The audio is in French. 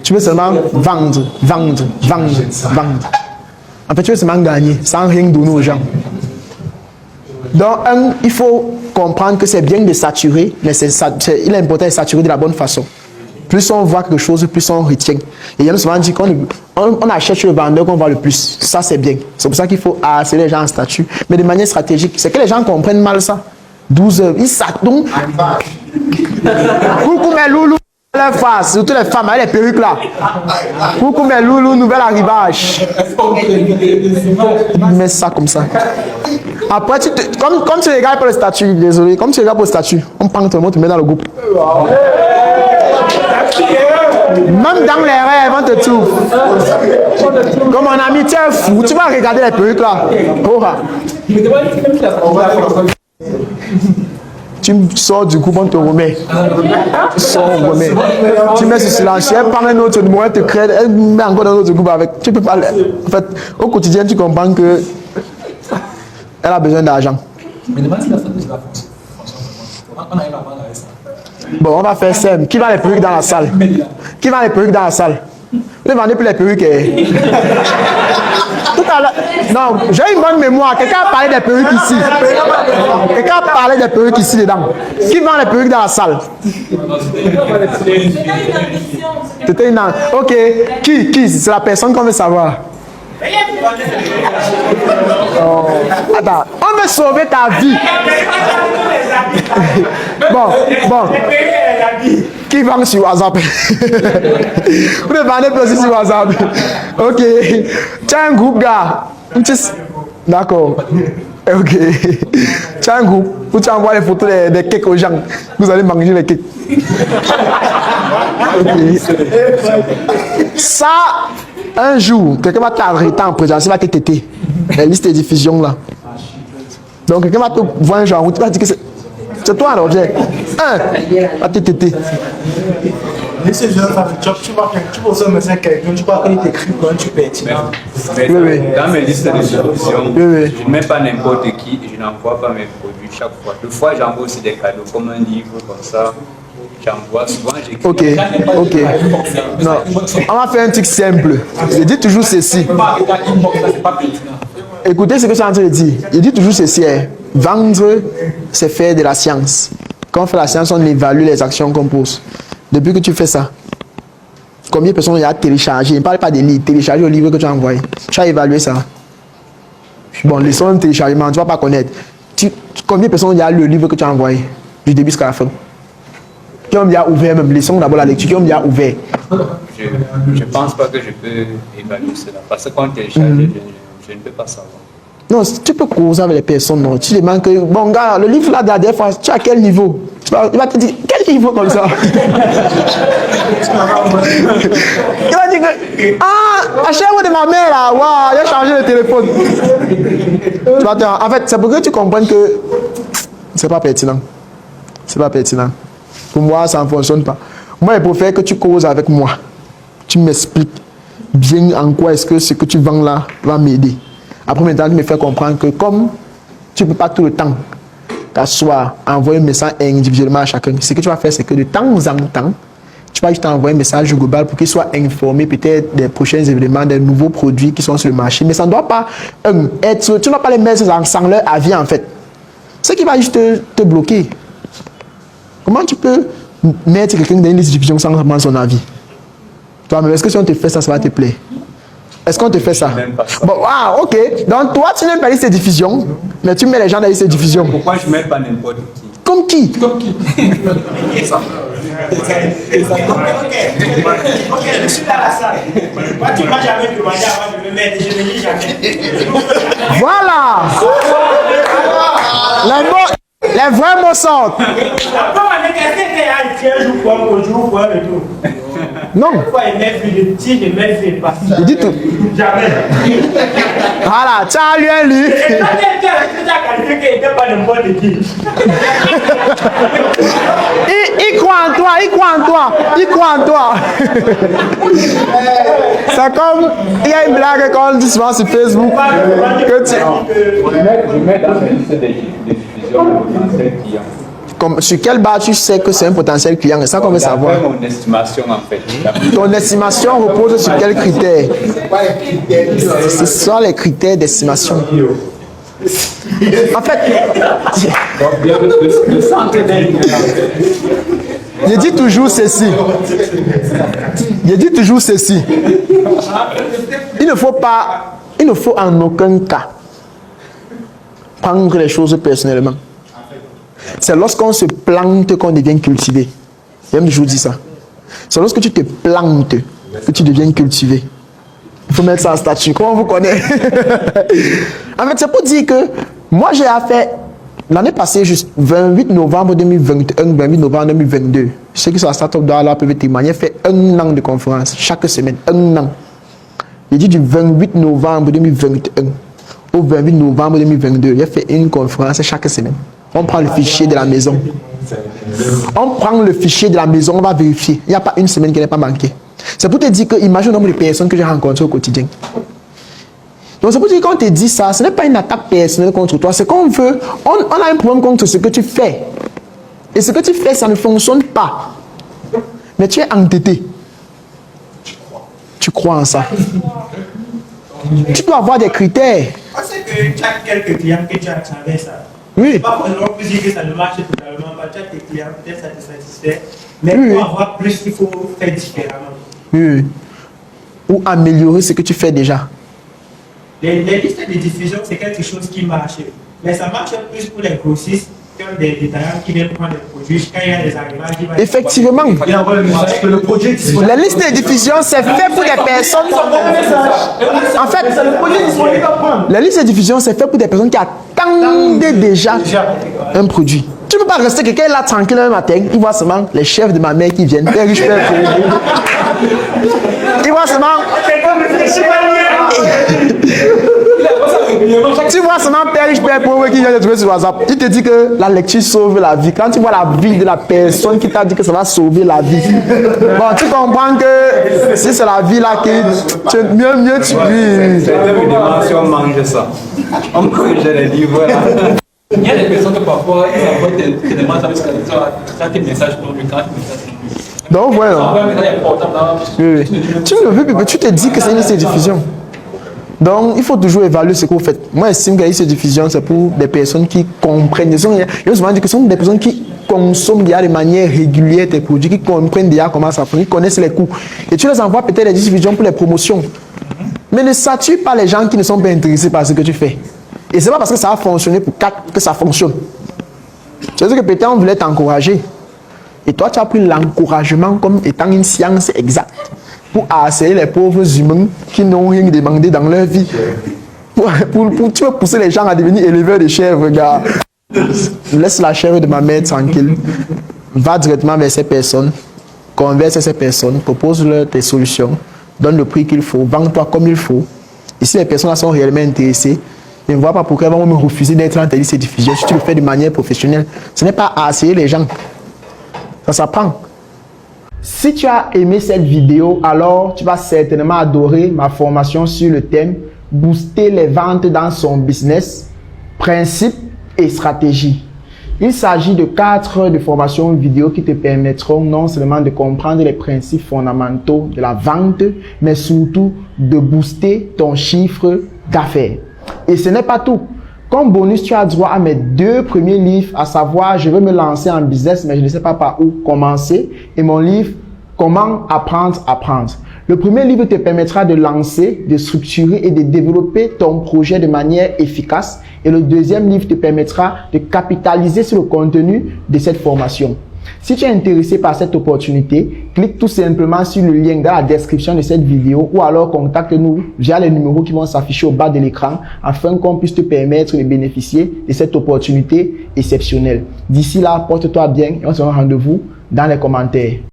Tu veux seulement vendre. En fait, tu veux seulement gagner sans rien donner aux gens. Donc, il faut comprendre que c'est bien de saturer, mais il est important de saturer de la bonne façon. Plus on voit quelque chose, plus on retient. Et il y a souvent dit qu'on achète chez le vendeur qu'on voit le plus. Ça, c'est bien. C'est pour ça qu'il faut harceler les gens en statut, mais de manière stratégique. C'est que les gens comprennent mal ça. 12 heures. Ils s'attendent. Coucou mes loulous, la face, surtout les femmes avec les perruques là. Coucou mes loulous, nouvel arrivage. Mets ça comme ça. Après, comme tu regardes pour le statut, désolé, comme tu regardes pour le statut, on prend tout le monde, tu mets dans le groupe. Même dans les rêves, on te trouve. Comme mon ami, tu es fou, tu vas regarder les perruques là. Tu sors du groupe, on te remet. Tu sors, on remet. Tu mets ce silencieux, elle prend un autre numéro, elle te crée, elle met encore dans un autre groupe avec. Tu peux pas. En fait, au quotidien, tu comprends que elle a besoin d'argent. Mais demande si la stratégie va fonctionner. On arrive à vendre avec ça. Bon, on va faire SEM. Qui vend les perruques dans la salle? Qui vend les perruques dans la salle? Vous ne vendez plus les perruques. Tout à l'heure. Non, j'ai une bonne mémoire. Quelqu'un a parlé des perruques ici. Quelqu'un a parlé des perruques ici dedans. Qui vend les perruques dans la salle? C'était une. Ok. Qui? C'est la personne qu'on veut savoir. Oh. Attends, on veut sauver ta vie. Bon. Qui vend sur WhatsApp? Vous ne vendez plus aussi sur WhatsApp. Ok. Tu as un groupe, gars. D'accord. Ok. Tu as un groupe où tu envoies les photos des cakes aux gens. Vous allez manger les cakes. Okay. Ça, un jour, quelqu'un va t'arrêter en présence, il va te téter. La liste de diffusion là. Donc quelqu'un va te voir un genre où tu vas dire que c'est toi l'objet. Va te téter. Mais c'est juste tu vas aussi me faire quelqu'un, tu crois qu'il t'écrit quand tu pertinent. Oui. Dans mes listes de diffusion, je ne mets pas n'importe qui et je n'envoie pas mes produits chaque fois. Deux fois, j'envoie aussi des cadeaux comme un livre, comme ça. J'envoie souvent, j'écris. Ok. Non, on va faire un truc simple. Je dis toujours ceci. Écoutez ce que je suis en train de dire. Il dit toujours ceci. Vendre, c'est faire de la science. Quand on fait la science, on évalue les actions qu'on pose. Depuis que tu fais ça, combien de personnes il y a téléchargé? Ne parle pas des livres, télécharger le livre que tu as envoyé. Tu as évalué ça. Bon, les sons de téléchargement, tu ne vas pas connaître. Combien de personnes il y a le livre que tu as envoyé du début jusqu'à la fin? Qui ont déjà ouvert même les sons d'abord la lecture, qui ont déjà ouvert. Je ne pense pas que je peux évaluer cela. Parce que quand télécharge, je ne peux pas savoir. Non, tu peux causer avec les personnes, non. Tu demandes que, bon gars, le livre là, de la dernière fois, tu as quel niveau? Il va te dire, quel niveau comme ça? Il va dire que, achète-moi de ma mère là, waouh, j'ai changé le téléphone. Tu vas en fait, c'est pour que tu comprennes que c'est pas pertinent. C'est pas pertinent. Pour moi, ça ne fonctionne pas. Moi, je préfère que tu causes avec moi. Tu m'expliques bien en quoi est-ce que ce que tu vends là va m'aider. Après, maintenant, tu me fais comprendre que comme tu ne peux pas tout le temps t'asseoir, envoyer un message individuellement à chacun, ce que tu vas faire, c'est que de temps en temps, tu vas juste envoyer un message global pour qu'il soit informé peut-être des prochains événements, des nouveaux produits qui sont sur le marché. Mais ça ne doit pas être... Tu ne dois pas les mettre sans leur avis, en fait. Ce qui va juste te bloquer. Comment tu peux mettre quelqu'un dans une liste de diffusion sans demander son avis? Toi-même, est-ce que si on te fait ça, ça va te plaire? Est-ce qu'on te fait ça? Bon, ok. Donc toi, tu n'aimes pas les listes de diffusion, mais tu mets les gens dans les listes de diffusion. Pourquoi je ne mets pas n'importe qui? Comme qui? Ok, je suis dans la salle. Moi, tu ne m'as jamais demandé avant de me mettre, je ne lis jamais. Voilà! Les vrais mots sortent. Non. Il dit tout. Jamais. Voilà, tu as lu un livre. Il croit en toi. C'est comme, il y a une blague qu'on dit souvent sur Facebook. Que tu... Je mets dans mes listes de diffusion ceux qui ont. sur quelle base tu sais que c'est un potentiel client? C'est ça qu'on veut savoir. Mon estimation en fait. Ton estimation repose sur quels critères? Ce sont les critères d'estimation. En fait, je dis toujours ceci. Il ne faut en aucun cas prendre les choses personnellement. C'est lorsqu'on se plante qu'on devient cultivé. J'aime toujours dire ça. C'est lorsque tu te plantes que tu deviens cultivé. Il faut mettre ça en statut. Comment on vous connaît? En fait, c'est pour dire que moi, j'ai affaire l'année passée, juste 28 novembre 2021, 28 novembre 2022. Ceux qui sont à Startup Douala peuvent témoigner. J'ai fait 1 an de conférence chaque semaine. 1 an. J'ai dit du 28 novembre 2021 au 28 novembre 2022. J'ai fait une conférence chaque semaine. On prend le fichier de la maison. On prend le fichier de la maison, on va vérifier. Il n'y a pas une semaine qui n'est pas manquée. C'est pour te dire que, imagine le nombre de personnes que j'ai rencontrées au quotidien. Donc c'est pour te dire que quand on te dit ça, ce n'est pas une attaque personnelle contre toi. C'est qu'on veut, on a un problème contre ce que tu fais. Et ce que tu fais, ça ne fonctionne pas. Mais tu es entêté. Tu crois en ça. Tu dois avoir des critères. On sait que tu as quelques clients que tu as attrapé ça. Oui. Pas forcément pour dire que ça ne marche totalement pas. Tu as tes clients, peut-être ça te satisfait. Mais Oui. pour avoir plus, il faut faire différemment. Oui. Ou améliorer ce que tu fais déjà. Les listes de diffusion, c'est quelque chose qui marche. Mais ça marche plus pour les grossistes que des détaillants qui viennent prendre les produits. Quand il y a des arrivages, ils vont... Effectivement. Il envoie le message que le produit est disponible. La liste de diffusion, c'est fait pour des personnes. En fait, la liste de diffusion, c'est fait pour des personnes qui attendent déjà un produit. Tu ne peux pas rester quelqu'un là tranquille un matin, il voit seulement les chefs de ma mère qui viennent, père riche, père pauvre. Il voit seulement. Tu vois seulement père riche, père pauvre qui vient de trouver sur WhatsApp. Il te dit que la lecture sauve la vie. Quand tu vois la vie de la personne qui t'a dit que ça va sauver la vie, bon, tu comprends que si c'est la vie là qui. Mieux tu vis. Si on mange ça, on mange les livres là. Il y a des personnes que parfois ils envoient des demandes avec des messages pour le cas. Donc voilà. Oui. Tu te dis que c'est une liste de diffusion. Donc il faut toujours évaluer ce que vous faites. Moi j'estime que la liste de diffusion c'est pour des personnes qui comprennent. Je souvent dit que ce sont des personnes qui consomment déjà de manière régulière tes produits, qui comprennent déjà comment ça fonctionne, qui connaissent les coûts. Et tu les envoies peut-être les diffusions pour les promotions. Mais ne sature pas les gens qui ne sont pas intéressés par ce que tu fais. Et c'est pas parce que ça a fonctionné pour 4 que ça fonctionne. C'est-à-dire que peut-être on voulait t'encourager. Et toi, tu as pris l'encouragement comme étant une science exacte pour harceler les pauvres humains qui n'ont rien demandé dans leur vie. Tu veux pousser les gens à devenir éleveurs de chèvres, gars. Laisse la chèvre de ma mère tranquille. Va directement vers ces personnes. Converse ces personnes. Propose-leur tes solutions. Donne le prix qu'il faut. Vends-toi comme il faut. Et si les personnes sont réellement intéressées, je ne vois pas pourquoi elles vont me refuser d'être dans tes listes de diffusion. Si tu le fais de manière professionnelle, ce n'est pas harceler les gens. Ça s'apprend. Si tu as aimé cette vidéo, alors tu vas certainement adorer ma formation sur le thème « Booster les ventes dans son business, principes et stratégies ». Il s'agit de 4 heures de formation vidéo qui te permettront non seulement de comprendre les principes fondamentaux de la vente, mais surtout de booster ton chiffre d'affaires. Et ce n'est pas tout. Comme bonus, tu as droit à mes 2 premiers livres, à savoir « Je veux me lancer en business, mais je ne sais pas par où commencer » et mon livre « Comment apprendre à apprendre ». Le premier livre te permettra de lancer, de structurer et de développer ton projet de manière efficace. Et le deuxième livre te permettra de capitaliser sur le contenu de cette formation. Si tu es intéressé par cette opportunité, clique tout simplement sur le lien dans la description de cette vidéo ou alors contacte-nous via les numéros qui vont s'afficher au bas de l'écran afin qu'on puisse te permettre de bénéficier de cette opportunité exceptionnelle. D'ici là, porte-toi bien et on se rend rendez-vous dans les commentaires.